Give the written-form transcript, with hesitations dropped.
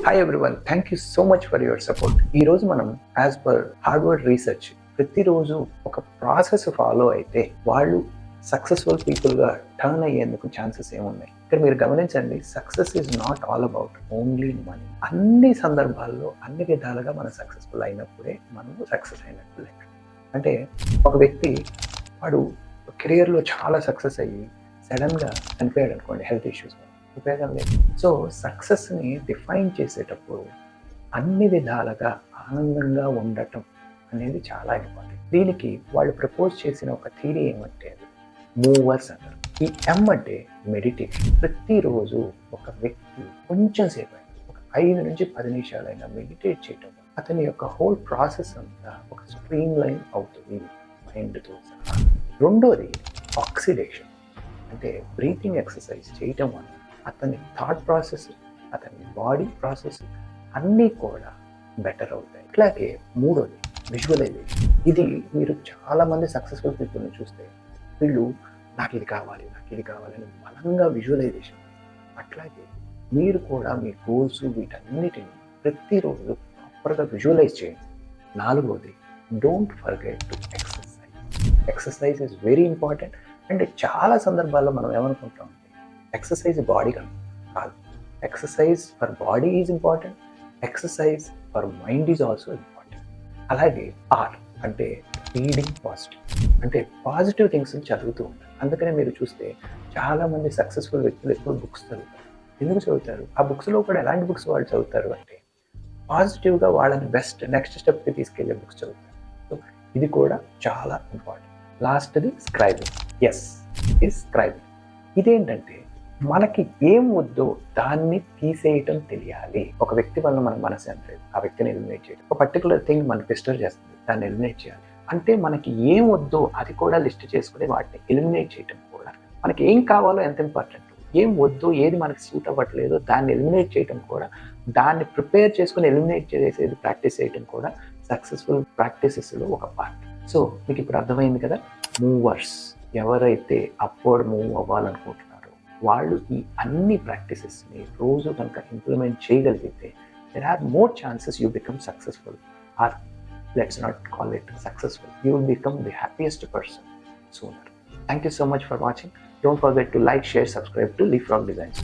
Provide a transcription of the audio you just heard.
Hi everyone, thank you so much for your support. ఈరోజు మనం as per Harvard research ప్రతిరోజు ఒక process follow అయితే వాళ్ళు సక్సెస్ఫుల్ పీపుల్గా టర్న్ అయ్యేందుకు ఛాన్సెస్ ఏమున్నాయి. ఇక్కడ మీరు గమనించండి, success is not all about only money. అన్ని సందర్భాల్లో అన్ని విధాలుగా మనం సక్సెస్ఫుల్ అయినప్పుడే మనం సక్సెస్ అయినట్టు లెక్క. అంటే ఒక వ్యక్తి వాడు కెరియర్లో చాలా సక్సెస్ అయ్యి సడన్గా చనిపోయాడు అనుకోండి, హెల్త్ ఇష్యూస్, ఉపయోగం లేదు. సో సక్సెస్ని డిఫైన్ చేసేటప్పుడు అన్ని విధాలుగా ఆనందంగా ఉండటం అనేది చాలా ఇంపార్టెంట్. దీనికి వాళ్ళు ప్రపోజ్ చేసిన ఒక థియరీ ఏమంటే అది మూవర్స్ అంటారు. ఈ ఎం అంటే మెడిటేషన్. ప్రతిరోజు ఒక వ్యక్తి కొంచెం సేపు ఒక 5 నుంచి 10 నిమిషాలైనా మెడిటేట్ చేయటం అతని యొక్క హోల్ ప్రాసెస్ అంతా ఒక స్ట్రీమ్ లైన్ అవుతుంది మైండ్తో సహా. రెండోది ఆక్సిడేషన్, అంటే బ్రీతింగ్ ఎక్సర్సైజ్ చేయటం వల్ల అతని థాట్ ప్రాసెస్, అతని బాడీ ప్రాసెస్ అన్నీ కూడా బెటర్ అవుతాయి. ఇట్లాగే మూడోది విజువలైజేషన్. ఇది మీరు చాలామంది సక్సెస్ఫుల్ పీపుల్ని చూస్తే వీళ్ళు నాకు ఇది కావాలి అని బలంగా విజువలైజేషన్. అట్లాగే మీరు కూడా మీ గోల్స్ వీటన్నిటిని ప్రతిరోజు ప్రాపర్గా విజువలైజ్ చేయండి. నాలుగోది don't forget to exercise. Exercise is very important. అంటే చాలా సందర్భాల్లో మనం ఏమనుకుంటాం, ఎక్సర్సైజ్ బాడీ కాదు. Exercise for body is important, exercise for mind is also important. అలాగే ఆర్ అంటే రీడింగ్ పాజిటివ్, అంటే పాజిటివ్ థింగ్స్ చదువుతూ ఉంటారు. అందుకనే మీరు చూస్తే చాలామంది సక్సెస్ఫుల్ వ్యక్తులు ఎప్పుడు బుక్స్ చదువుతారు. ఎందుకు చదువుతారు? ఆ బుక్స్లో కూడా ఎలాంటి బుక్స్ వాళ్ళు చదువుతారు అంటే పాజిటివ్గా వాళ్ళని బెస్ట్ నెక్స్ట్ స్టెప్కి తీసుకెళ్లే బుక్స్ చదువుతారు. సో ఇది కూడా చాలా ఇంపార్టెంట్. లాస్ట్ది స్క్రైబింగ్. స్క్రైబింగ్ ఇదేంటంటే మనకి ఏం వద్దో దాన్ని తీసేయటం తెలియాలి. ఒక వ్యక్తి వల్ల మన మనసు ఎంత, ఆ వ్యక్తిని ఎలిమినేట్ చేయడం. ఒక పర్టికులర్ థింగ్ మన డిస్టర్బ్ చేస్తుంది, దాన్ని ఎలిమినేట్ చేయాలి. అంటే మనకి ఏం వద్దో అది కూడా లిస్ట్ చేసుకుని వాటిని ఎలిమినేట్ చేయటం కూడా, మనకి ఏం కావాలో ఎంత ఇంపార్టెంట్, ఏం వద్దో ఏది మనకి సూట్ అవ్వట్లేదో దాన్ని ఎలిమినేట్ చేయటం కూడా, దాన్ని ప్రిపేర్ చేసుకుని ఎలిమినేట్ చేసేది ప్రాక్టీస్ చేయటం కూడా సక్సెస్ఫుల్ ప్రాక్టీసెస్లో ఒక పార్ట్. సో మీకు ఇప్పుడు అర్థమైంది కదా, మూవర్స్ ఎవరైతే అప్వర్డ్ మూవ్ అవ్వాలనుకుంటున్నారో వాళ్ళు ఈ అన్ని ప్రాక్టీసెస్ని రోజు కనుక ఇంప్లిమెంట్ చేయగలిగితే there are more chances you become successful, or let's not call it successful, you will become the happiest person sooner. Thank you so much for watching. Don't forget to like, share, subscribe to Leapfrog Designs.